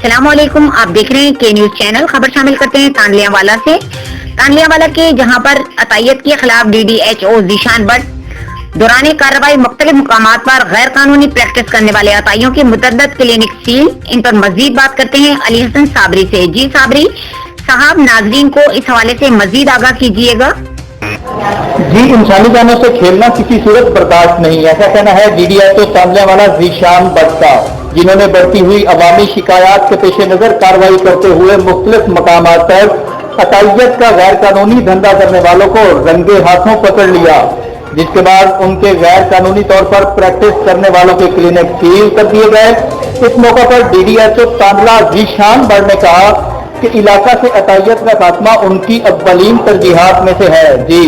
अस्सलाम वालेकुम। आप देख रहे हैं के न्यूज चैनल। खबर शामिल करते हैं तानलियावाला से। तानलियावाला के जहां पर अतायत के खिलाफ DDHO जीशान भट्ट दौरान कार्रवाई मुख्तलिफ मुकामात पर गैर कानूनी प्रैक्टिस करने वाले अताइयों की मुतअद्दिद क्लिनिक सील। इन पर मजीद बात करते हैं अली हसन साबरी से। जी साबरी साहब, नाजरीन को इस हवाले से मजीद आगाह कीजिएगा। जी, इंसानी जानों से खेलना किसी सूरत बर्दाश्त नहीं, ऐसा कहना है DDHO तानलियावाला जीशान भट्ट का, जिन्होंने बढ़ती हुई अवामी शिकायत के पेश नजर कार्रवाई करते हुए मुख्तलिफ मकामात पर अतायत का गैर कानूनी धंधा करने वालों को रंगे हाथों पकड़ लिया, जिसके बाद उनके गैर कानूनी तौर पर प्रैक्टिस करने वालों के क्लिनिक सील कर दिए गए। इस मौका पर DDHO तानला जीशान भट्ट ने कहा कि इलाका से अतायत का खात्मा उनकी अव्वलीन तरजीहात में से है। जी